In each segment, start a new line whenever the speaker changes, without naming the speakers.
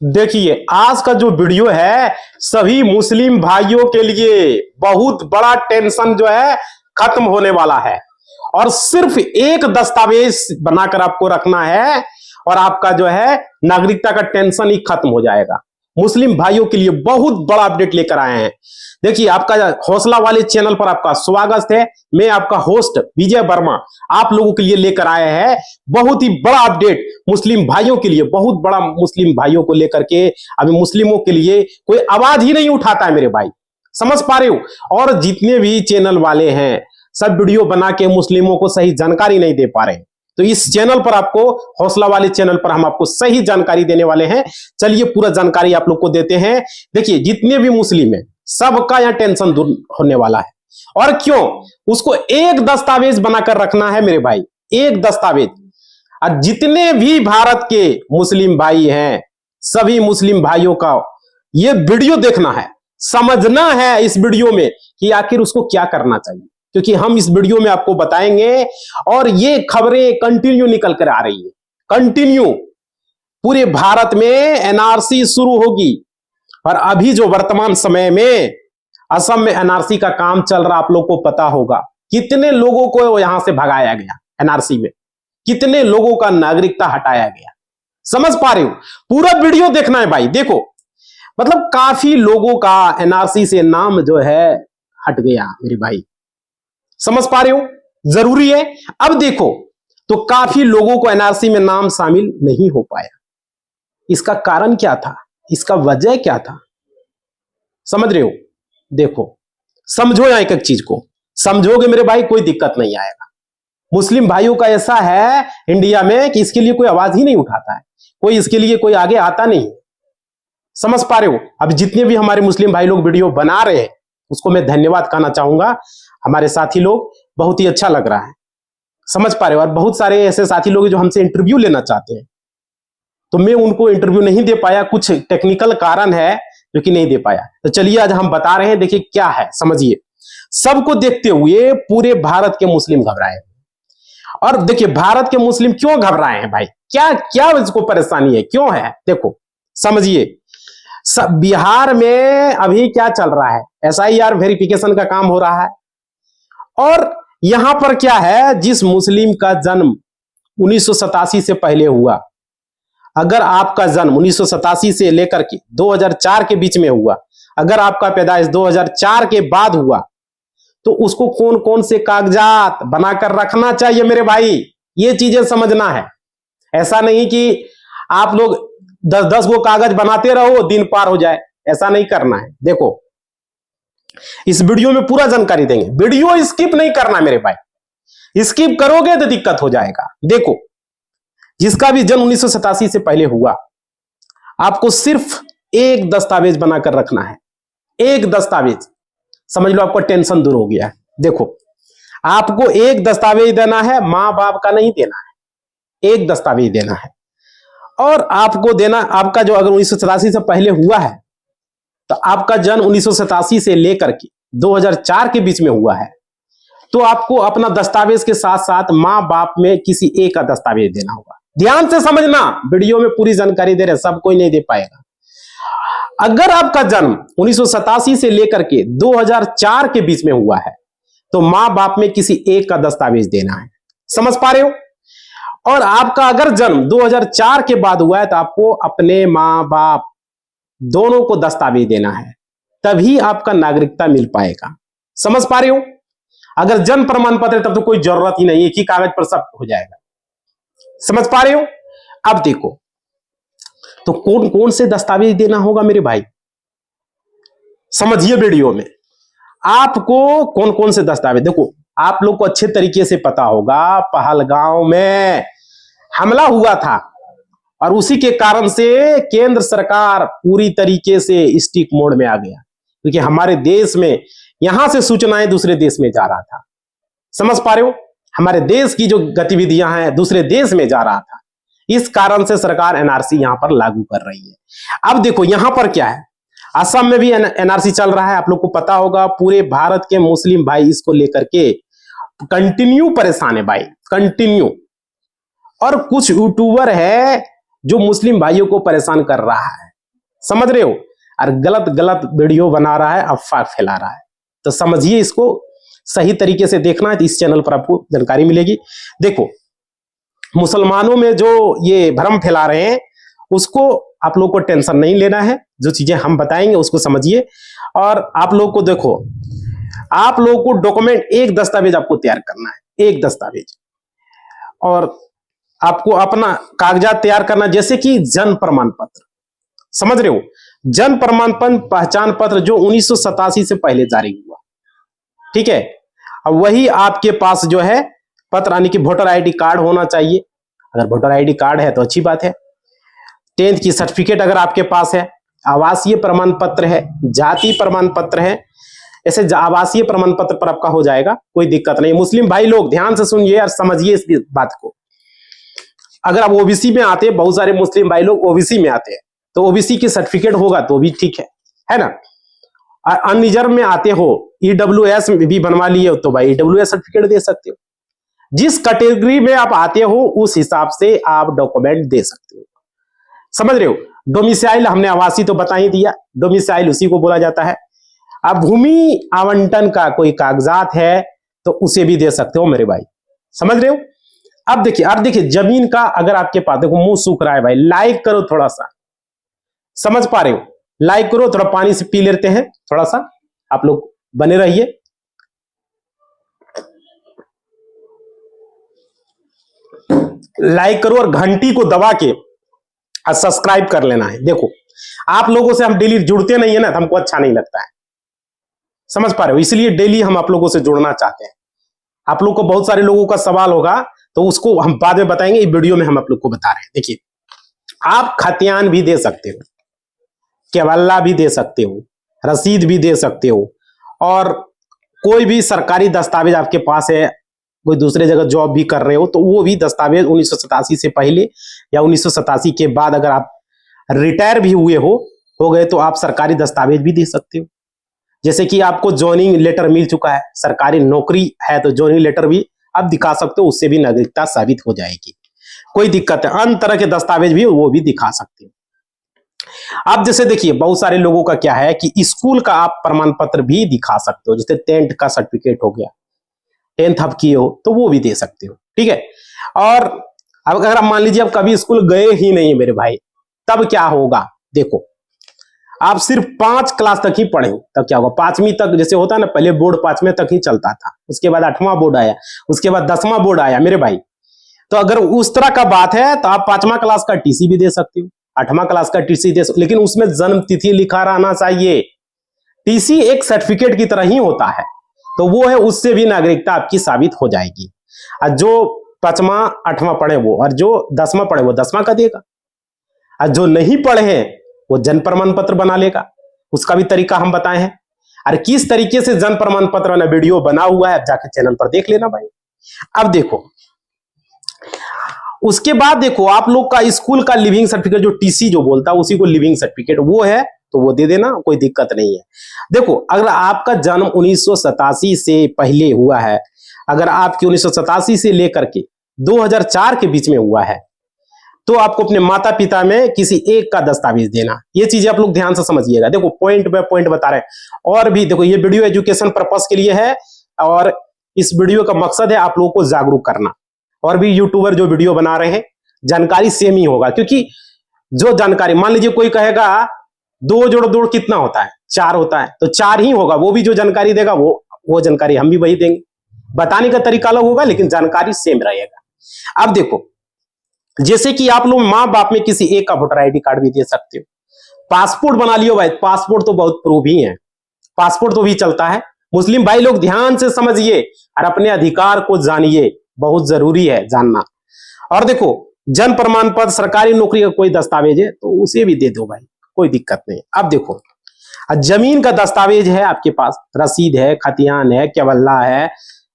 देखिए, आज का जो वीडियो है सभी मुस्लिम भाइयों के लिए बहुत बड़ा टेंशन जो है खत्म होने वाला है। और सिर्फ एक दस्तावेज बनाकर आपको रखना है और आपका जो है नागरिकता का टेंशन ही खत्म हो जाएगा। मुस्लिम भाइयों के लिए बहुत बड़ा अपडेट लेकर आए हैं। देखिए, आपका हौसला वाले चैनल पर आपका स्वागत है। मैं आपका होस्ट विजय वर्मा आप लोगों के लिए लेकर आए हैं बहुत ही बड़ा अपडेट मुस्लिम भाइयों के लिए, बहुत बड़ा मुस्लिम भाइयों को लेकर के। अभी मुस्लिमों के लिए कोई आवाज ही नहीं उठाता है मेरे भाई, समझ पा रहे हो। और जितने भी चैनल वाले हैं सब वीडियो बना के मुस्लिमों को सही जानकारी नहीं दे पा रहे हैं। तो इस चैनल पर आपको, हौसला वाले चैनल पर हम आपको सही जानकारी देने वाले हैं। चलिए पूरा जानकारी आप लोग को देते हैं। देखिए, जितने भी मुस्लिम हैं सबका यहां टेंशन दूर होने वाला है। और क्यों? उसको एक दस्तावेज बनाकर रखना है मेरे भाई, एक दस्तावेज। और जितने भी भारत के मुस्लिम भाई हैं सभी मुस्लिम भाइयों का ये वीडियो देखना है, समझना है इस वीडियो में कि आखिर उसको क्या करना चाहिए, क्योंकि हम इस वीडियो में आपको बताएंगे। और ये खबरें कंटिन्यू निकल कर आ रही है, कंटिन्यू पूरे भारत में एनआरसी शुरू होगी। और अभी जो वर्तमान समय में असम में एनआरसी का काम चल रहा, आप लोग को पता होगा कितने लोगों को यहां से भगाया गया एनआरसी में, कितने लोगों का नागरिकता हटाया गया। समझ पा रहे हो? पूरा वीडियो देखना है भाई। देखो, मतलब काफी लोगों का एनआरसी से नाम जो है हट गया मेरे भाई, समझ पा रहे हो? जरूरी है। अब देखो, तो काफी लोगों को एनआरसी में नाम शामिल नहीं हो पाया। इसका कारण क्या था, इसका वजह क्या था, समझ रहे हो? देखो, समझो यहां एक एक चीज को, समझोगे मेरे भाई कोई दिक्कत नहीं आएगा। मुस्लिम भाइयों का ऐसा है इंडिया में कि इसके लिए कोई आवाज ही नहीं उठाता है, कोई इसके लिए कोई आगे आता नहीं। समझ पा रहे हो? अब जितने भी हमारे मुस्लिम भाई लोग वीडियो बना रहे हैं उसको मैं धन्यवाद कहना चाहूंगा। हमारे साथी लोग, बहुत ही अच्छा लग रहा है, समझ पा रहे हो। और बहुत सारे ऐसे साथी लोग जो हमसे इंटरव्यू लेना चाहते हैं, तो मैं उनको इंटरव्यू नहीं दे पाया, कुछ टेक्निकल कारण है जो कि नहीं दे पाया। तो चलिए आज हम बता रहे हैं, देखिए क्या है, समझिए। सबको देखते हुए पूरे भारत के मुस्लिम घबराए। और देखिए, भारत के मुस्लिम क्यों घबराए हैं भाई, क्या क्या इसको परेशानी है, क्यों है, देखो समझिए। बिहार में अभी क्या चल रहा है, एसआईआर वेरिफिकेशन का काम हो रहा है। और यहां पर क्या है, जिस मुस्लिम का जन्म 1987 से पहले हुआ, अगर आपका जन्म 1987 से लेकर के 2004 के बीच में हुआ, अगर आपका पैदाइश 2004 के बाद हुआ, तो उसको कौन कौन से कागजात बनाकर रखना चाहिए मेरे भाई, ये चीजें समझना है। ऐसा नहीं कि आप लोग 10-10 गो कागज बनाते रहो दिन पार हो जाए, ऐसा नहीं करना है। देखो, इस वीडियो में पूरा जानकारी देंगे, वीडियो स्किप नहीं करना मेरे भाई, स्किप करोगे तो दिक्कत हो जाएगा। देखो, जिसका भी जन्म 1987 से पहले हुआ, आपको सिर्फ एक दस्तावेज बनाकर रखना है, एक दस्तावेज। समझ लो आपका टेंशन दूर हो गया है। देखो, आपको एक दस्तावेज देना है, मां बाप का नहीं देना है, एक दस्तावेज देना है। और आपको देना, आपका जो अगर 1987 से पहले हुआ है तो आपका जन्म 1987 से लेकर के 2004 के बीच में हुआ है, तो आपको अपना दस्तावेज के साथ साथ मां बाप में किसी एक का दस्तावेज देना होगा। ध्यान से समझना, वीडियो में पूरी जानकारी दे रहे, सब कोई नहीं दे पाएगा। अगर आपका जन्म 1987 से लेकर के 2004 के बीच में हुआ है तो मां बाप में किसी एक का दस्तावेज देना है, समझ पा रहे हो? और आपका अगर जन्म 2004 के बाद हुआ है तो आपको अपने मां बाप दोनों को दस्तावेज देना है, तभी आपका नागरिकता मिल पाएगा। समझ पा रहे हो? अगर जन्म प्रमाण पत्र है तब तो कोई जरूरत ही नहीं, एक ही कागज पर सब हो जाएगा। समझ पा रहे हो? अब देखो, तो कौन कौन से दस्तावेज देना होगा मेरे भाई, समझिए वीडियो में। आपको कौन कौन से दस्तावेज, देखो आप लोग को अच्छे तरीके से पता होगा, पहलगांव में हमला हुआ था और उसी के कारण से केंद्र सरकार पूरी तरीके से स्टिक मोड में आ गया, क्योंकि हमारे देश में यहां से सूचनाएं दूसरे देश में जा रहा था। समझ पा रहे हो? हमारे देश की जो गतिविधियां हैं दूसरे देश में जा रहा था, इस कारण से सरकार एनआरसी यहां पर लागू कर रही है। अब देखो यहां पर क्या है, असम में भी एनआरसी चल रहा है, आप लोग को पता होगा। पूरे भारत के मुस्लिम भाई इसको लेकर के कंटिन्यू परेशान है भाई, कंटिन्यू। और कुछ यूट्यूबर है जो मुस्लिम भाइयों को परेशान कर रहा है, समझ रहे हो, और गलत गलत वीडियो बना रहा है, अफवाह फैला रहा है। तो समझिए, इसको सही तरीके से देखना है तो इस चैनल पर आपको जानकारी मिलेगी। देखो, मुसलमानों में जो ये भ्रम फैला रहे हैं उसको आप लोग को टेंशन नहीं लेना है, जो चीजें हम बताएंगे उसको समझिए। और आप लोग को देखो, आप लोगों को डॉक्यूमेंट, एक दस्तावेज आपको तैयार करना है, एक दस्तावेज, और आपको अपना कागजात तैयार करना, जैसे कि जन्म प्रमाण पत्र, समझ रहे हो, जन्म प्रमाण पत्र, पहचान पत्र जो 1987 से पहले जारी हुआ, ठीक है। अब वही आपके पास जो है पत्र, यानी कि वोटर आईडी कार्ड होना चाहिए। अगर वोटर आईडी कार्ड है तो अच्छी बात है। 10th की सर्टिफिकेट अगर आपके पास है, आवासीय प्रमाण पत्र है, जाति प्रमाण पत्र है, ऐसे आवासीय प्रमाण पत्र पर आपका हो जाएगा, कोई दिक्कत नहीं। मुस्लिम भाई लोग ध्यान से सुनिए और समझिए इस बात को। अगर आप ओबीसी में आते हैं, बहुत सारे मुस्लिम भाई लोग ओबीसी में आते हैं, तो ओबीसी की सर्टिफिकेट होगा तो भी ठीक है ना। अनरिजर्व में आते हो, ईडब्ल्यूएस भी बनवा लिए हो तो भाई ईडब्ल्यूएस सर्टिफिकेट दे सकते हो। जिस कैटेगरी में आप आते हो उस हिसाब से आप डॉक्यूमेंट दे सकते हो, समझ रहे हो। डोमिसाइल हमने आवासीय तो बता ही दिया, डोमिसाइल उसी को बोला जाता है। अब भूमि आवंटन का कोई कागजात है तो उसे भी दे सकते हो मेरे भाई, समझ रहे हो। अब देखिए जमीन का, अगर आपके पास, देखो मुंह सूख रहा है भाई, लाइक करो थोड़ा सा, समझ पा रहे हो, लाइक करो, थोड़ा पानी से पी लेते हैं, थोड़ा सा आप लोग बने रहिए। लाइक करो और घंटी को दबा के सब्सक्राइब कर लेना है। देखो, आप लोगों से हम डेली जुड़ते नहीं है ना, तो हमको अच्छा नहीं लगता है, समझ पा रहे हो, इसलिए डेली हम आप लोगों से जुड़ना चाहते हैं। आप लोग को बहुत सारे लोगों का सवाल होगा तो उसको हम बाद में बताएंगे, इस वीडियो में हम आप लोग को बता रहे हैं। देखिए, आप खतियान भी दे सकते हो, केवल्ला भी दे सकते हो, रसीद भी दे सकते हो, और कोई भी सरकारी दस्तावेज आपके पास है, कोई दूसरे जगह जॉब भी कर रहे हो तो वो भी दस्तावेज 1987 से पहले या 1987 के बाद, अगर आप रिटायर भी हुए हो गए तो आप सरकारी दस्तावेज भी दे सकते हो। जैसे कि आपको ज्वाइनिंग लेटर मिल चुका है, सरकारी नौकरी है तो ज्वाइनिंग लेटर भी आप दिखा सकते हो, उससे भी नागरिकता साबित हो जाएगी, कोई दिक्कत है। अन्य तरह के दस्तावेज भी वो भी दिखा सकते हो। अब जैसे देखिए, बहुत सारे लोगों का क्या है कि स्कूल का आप प्रमाण पत्र भी दिखा सकते हो, जैसे 10th का सर्टिफिकेट हो गया, 10th आप किए हो तो वो भी दे सकते हो, ठीक है। और अब अगर आप मान लीजिए आप कभी स्कूल गए ही नहीं मेरे भाई, तब क्या होगा, देखो, आप सिर्फ 5 क्लास तक ही पढ़े हो तब क्या होगा, 5वीं तक, जैसे होता है ना, पहले बोर्ड 5वें तक ही चलता था, उसके बाद 8वां बोर्ड आया, उसके बाद 10वां बोर्ड आया मेरे भाई। तो अगर उस तरह का बात है तो आप 5वां क्लास का टीसी भी दे सकते हो, 8वां क्लास का टीसी दे सकते हो, लेकिन उसमें जन्म तिथि लिखा रहना चाहिए। टीसी एक सर्टिफिकेट की तरह ही होता है, तो वो है, उससे भी नागरिकता आपकी साबित हो जाएगी। और जो 5वां 8वां पढ़े वो, और जो 10वां पढ़े वो 10वां का देगा, और जो नहीं पढ़े हैं वो जन्म प्रमाण पत्र बना लेगा। उसका भी तरीका हम बताए हैं, अरे किस तरीके से जन्म प्रमाण पत्र वाला वीडियो बना हुआ है, जाकर चैनल पर देख लेना भाई। अब देखो, उसके बाद देखो, आप लोग का स्कूल का लिविंग सर्टिफिकेट, जो टीसी जो बोलता है उसी को लिविंग सर्टिफिकेट, वो है तो वो दे देना, कोई दिक्कत नहीं है। देखो, अगर आपका जन्म 1987 से पहले हुआ है, अगर आपके 1987 से लेकर के 2004 के बीच में हुआ है, तो आपको अपने माता पिता में किसी एक का दस्तावेज देना। ये चीजें आप लोग ध्यान से समझिएगा। देखो, पॉइंट बाय पॉइंट बता रहे हैं। और भी देखो, ये वीडियो एजुकेशन पर्पस के लिए है, और इस वीडियो का मकसद है आप लोगों को जागरूक करना। और भी यूट्यूबर जो वीडियो बना रहे हैं, जानकारी सेम ही होगा, क्योंकि जो जानकारी, मान लीजिए कोई कहेगा 2 जोड़ 2 कितना होता है, 4 होता है, तो 4 ही होगा। वो भी जो जानकारी देगा वो जानकारी हम भी वही देंगे, बताने का तरीका अलग होगा लेकिन जानकारी सेम रहेगा। अब देखो, जैसे कि आप लोग माँ बाप में किसी एक का वोटर आईडी कार्ड भी दे सकते हो। पासपोर्ट बना लियो भाई, पासपोर्ट तो बहुत प्रूफ ही है, पासपोर्ट तो भी चलता है। मुस्लिम भाई लोग ध्यान से समझिए और अपने अधिकार को जानिए, बहुत जरूरी है जानना। और देखो, जन्म प्रमाण पत्र, सरकारी नौकरी का कोई दस्तावेज है तो उसे भी दे दो भाई, कोई दिक्कत नहीं। अब देखो, जमीन का दस्तावेज है आपके पास, रसीद है, खतियान है, केवल्ला है,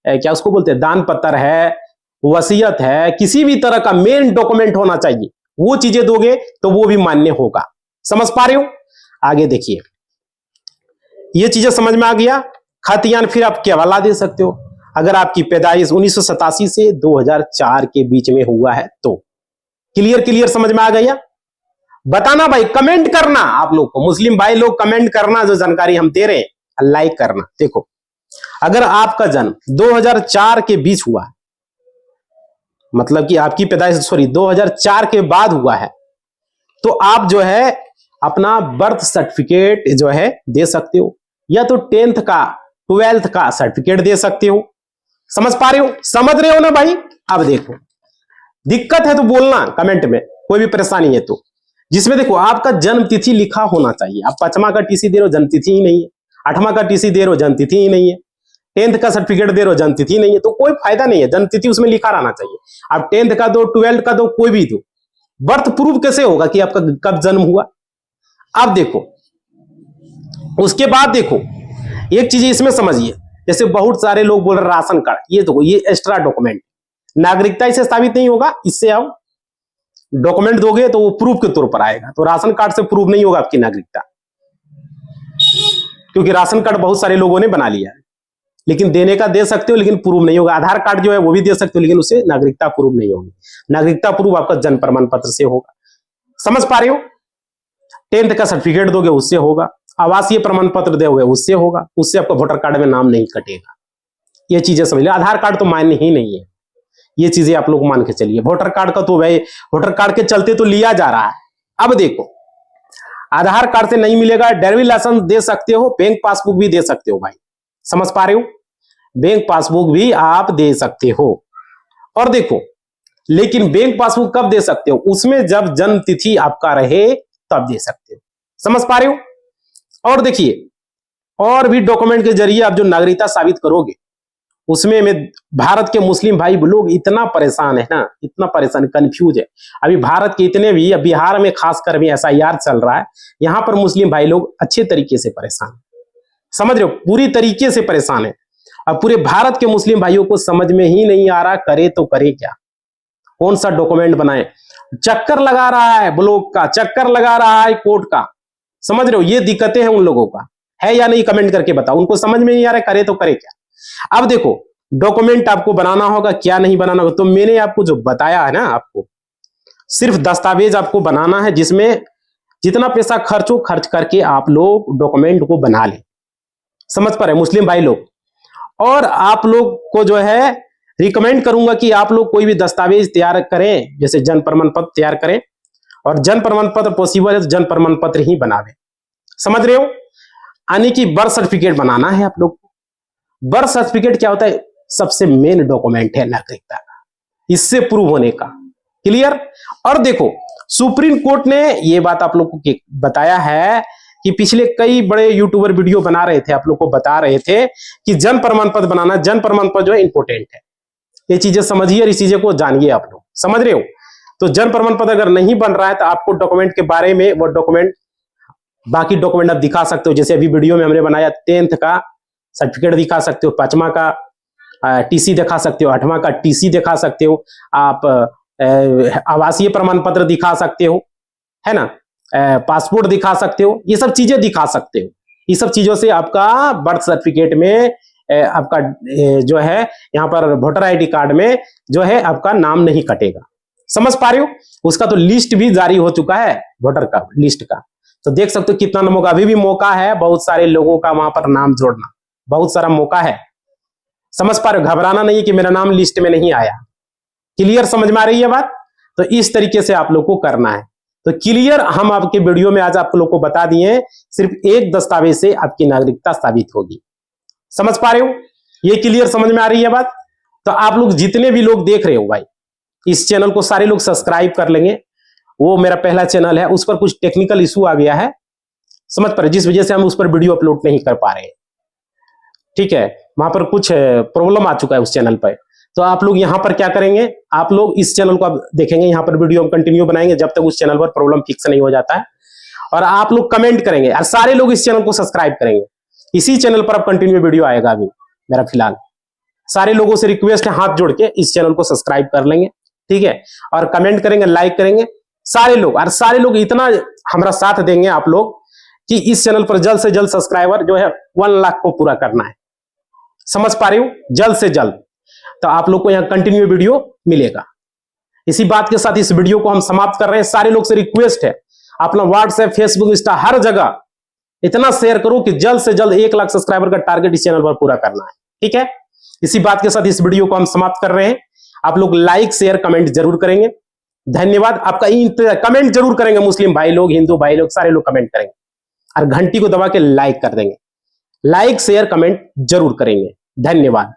क्या उसको बोलते हैं, दान पत्र है, वसीयत है, किसी भी तरह का मेन डॉक्यूमेंट होना चाहिए, वो चीजें दोगे तो वो भी मान्य होगा। समझ पा रहे हो? आगे देखिए, ये चीजें समझ में आ गया। खतियान फिर आप केवल्ला दे सकते हो अगर आपकी पैदाइश 1987 से 2004 के बीच में हुआ है तो। क्लियर समझ में आ गया? बताना भाई, कमेंट करना आप लोग को, मुस्लिम भाई लोग कमेंट करना जो जानकारी हम दे रहे हैं, लाइक करना। देखो, अगर आपका जन्म 2004 के बीच हुआ है, मतलब कि आपकी पैदाइश 2004 के बाद हुआ है, तो आप जो है अपना बर्थ सर्टिफिकेट जो है दे सकते हो, या तो 10th का 12th का सर्टिफिकेट दे सकते हो। समझ पा रहे हो, समझ रहे हो ना भाई। अब देखो, दिक्कत है तो बोलना कमेंट में, कोई भी परेशानी है तो, जिसमें देखो आपका जन्म तिथि लिखा होना चाहिए। आप 5वां का टीसी दे रहे हो, जन्म तिथि ही नहीं है। 8वां का टीसी दे रहे हो, जन्म तिथि ही नहीं है। 10th का सर्टिफिकेट दे रहे हो, जन्म तिथि नहीं है, तो कोई फायदा नहीं है। जन्म तिथि उसमें लिखा रहना चाहिए। आप 10th का दो, 12th का दो, कोई भी दो, बर्थ प्रूफ कैसे होगा कि आपका कब जन्म हुआ। अब देखो, उसके बाद देखो एक चीज इसमें समझिए, जैसे बहुत सारे लोग बोल रहे राशन कार्ड, ये देखो ये एक्स्ट्रा डॉक्यूमेंट, नागरिकता इसे साबित नहीं होगा। इससे आप डॉक्यूमेंट दोगे तो वो प्रूफ के तौर पर आएगा, तो राशन कार्ड से प्रूफ नहीं होगा आपकी नागरिकता, क्योंकि राशन कार्ड बहुत सारे लोगों ने बना लिया है। लेकिन देने का दे सकते हो, लेकिन प्रूफ नहीं होगा। आधार कार्ड जो है वो भी दे सकते हो, लेकिन उससे नागरिकता प्रूफ नहीं होगी। नागरिकता प्रूफ आपका जन्म प्रमाण पत्र से होगा। समझ पा रहे हो। 10th का सर्टिफिकेट दोगे उससे होगा, आवासीय प्रमाण पत्र दोगे उससे होगा, उससे आपका वोटर कार्ड में नाम नहीं कटेगा। ये चीजें समझ लो। आधार कार्ड तो मान्य ही नहीं है, ये चीजें आप लोग मान के चलिए। वोटर कार्ड का तो भाई वोटर कार्ड के चलते तो लिया जा रहा है। अब देखो, आधार कार्ड से नहीं मिलेगा, ड्राइविंग लाइसेंस दे सकते हो, बैंक पासबुक भी दे सकते हो भाई। समझ पा रहे हो, बैंक पासबुक भी आप दे सकते हो। और देखो, लेकिन बैंक पासबुक कब दे सकते हो, उसमें जब जन्म तिथि आपका रहे तब दे सकते हो। समझ पा रहे हो। और देखिए, और भी डॉक्यूमेंट के जरिए आप जो नागरिकता साबित करोगे, उसमें में भारत के मुस्लिम भाई लोग इतना परेशान है ना, इतना परेशान, कंफ्यूज है। अभी भारत के इतने भी, बिहार में खासकर भी SIR चल रहा है, यहां पर मुस्लिम भाई लोग अच्छे तरीके से परेशान, समझ रहे हो, पूरी तरीके से परेशान है। अब पूरे भारत के मुस्लिम भाइयों को समझ में ही नहीं आ रहा करे तो करे क्या, कौन सा डॉक्यूमेंट बनाए। चक्कर लगा रहा है ब्लॉक का, चक्कर लगा रहा है कोर्ट का। समझ रहे हो, ये दिक्कतें हैं उन लोगों का, है या नहीं कमेंट करके बताओ। उनको समझ में नहीं आ रहा करे तो करे क्या। अब देखो, डॉक्यूमेंट आपको बनाना होगा, क्या नहीं बनाना होगा, तो मैंने आपको जो बताया है ना, आपको सिर्फ दस्तावेज आपको बनाना है, जिसमें जितना पैसा खर्च हो खर्च करके आप लोग डॉक्यूमेंट को बना लें। समझ पा रहे मुस्लिम भाई लोग। और आप लोग को जो है रिकमेंड करूंगा कि आप लोग कोई भी दस्तावेज तैयार करें, जैसे जन्म प्रमाण पत्र तैयार करें, और जन्म प्रमाण पत्र पॉसिबल है तो जन्म प्रमाण पत्र ही बनावे। समझ रहे हो, यानी कि बर्थ सर्टिफिकेट बनाना है आप लोग को। बर्थ सर्टिफिकेट क्या होता है, सबसे मेन डॉक्यूमेंट है नागरिकता का, इससे प्रूव होने का। क्लियर। और देखो, सुप्रीम कोर्ट ने ये बात आप लोग को बताया है कि पिछले कई बड़े यूट्यूबर वीडियो बना रहे थे, आप लोग को बता रहे थे कि जन्म प्रमाण पत्र बनाना, जन्म प्रमाण पत्र जो है इंपॉर्टेंट है। ये चीजें समझिए और इस चीजें को जानिए आप लोग। समझ रहे हो। तो जन्म प्रमाण पत्र अगर नहीं बन रहा है तो आपको डॉक्यूमेंट के बारे में, वो डॉक्यूमेंट, बाकी डॉक्यूमेंट आप दिखा सकते हो। जैसे अभी वीडियो में हमने बनाया, 10th का सर्टिफिकेट दिखा सकते हो, 5वां का टीसी दिखा सकते हो, 8वां का टीसी दिखा सकते हो, आप आवासीय प्रमाण पत्र दिखा सकते हो, है ना, पासपोर्ट दिखा सकते हो, ये सब चीजें दिखा सकते हो। ये सब चीजों से आपका बर्थ सर्टिफिकेट में आपका जो है यहाँ पर वोटर ID कार्ड में जो है आपका नाम नहीं कटेगा। समझ पा रहे हो। उसका तो लिस्ट भी जारी हो चुका है, वोटर का लिस्ट का, तो देख सकते हो कितना मौका, अभी भी मौका है बहुत सारे लोगों का वहां पर नाम जोड़ना, बहुत सारा मौका है। समझ पा रहे हो, घबराना नहीं कि मेरा नाम लिस्ट में नहीं आया। क्लियर, समझ में आ रही है बात। तो इस तरीके से आप लोग को करना है। तो क्लियर, हम आपके वीडियो में आज आप लोग को बता दिए, सिर्फ एक दस्तावेज से आपकी नागरिकता साबित होगी। समझ पा रहे हो, ये क्लियर समझ में आ रही है बात। तो आप लोग जितने भी लोग देख रहे हो भाई, इस चैनल को सारे लोग सब्सक्राइब कर लेंगे। वो मेरा पहला चैनल है, उस पर कुछ टेक्निकल इशू आ गया है, समझ पा रहे, जिस वजह से हम उस पर वीडियो अपलोड नहीं कर पा रहे हैं। ठीक है, वहां पर कुछ प्रॉब्लम आ चुका है उस चैनल पर। तो आप लोग यहाँ पर क्या करेंगे, आप लोग इस चैनल को आप देखेंगे, यहाँ पर वीडियो हम कंटिन्यू बनाएंगे जब तक उस चैनल पर प्रॉब्लम फिक्स नहीं हो जाता है। और आप लोग कमेंट करेंगे और सारे लोग इस चैनल को सब्सक्राइब करेंगे। इसी चैनल पर अब कंटिन्यू वीडियो आएगा अभी मेरा फिलहाल। सारे लोगों से रिक्वेस्ट है, हाथ जोड़ के इस चैनल को सब्सक्राइब कर लेंगे, ठीक है, और कमेंट करेंगे, लाइक करेंगे सारे लोग। और सारे लोग इतना हमारा साथ देंगे आप लोग कि इस चैनल पर जल्द से जल्द सब्सक्राइबर जो है 1 लाख को पूरा करना है। समझ पा रही हूँ, जल्द से जल्द। तो आप लोग को यहाँ कंटिन्यू वीडियो मिलेगा। इसी बात के साथ इस वीडियो को हम समाप्त कर रहे हैं। सारे लोग से रिक्वेस्ट है, अपना व्हाट्सएप, फेसबुक, इंस्टा हर जगह इतना शेयर करो कि जल्द से जल्द 1 लाख सब्सक्राइबर का टारगेट इस चैनल पर पूरा करना है। ठीक है, इसी बात के साथ इस वीडियो को हम समाप्त कर रहे हैं। आप लोग लाइक, शेयर, कमेंट जरूर करेंगे। धन्यवाद। आपका कमेंट जरूर करेंगे, मुस्लिम भाई लोग, हिंदू भाई लोग, सारे लोग कमेंट करेंगे और घंटी को दबा के लाइक कर देंगे। लाइक, शेयर, कमेंट जरूर करेंगे। धन्यवाद।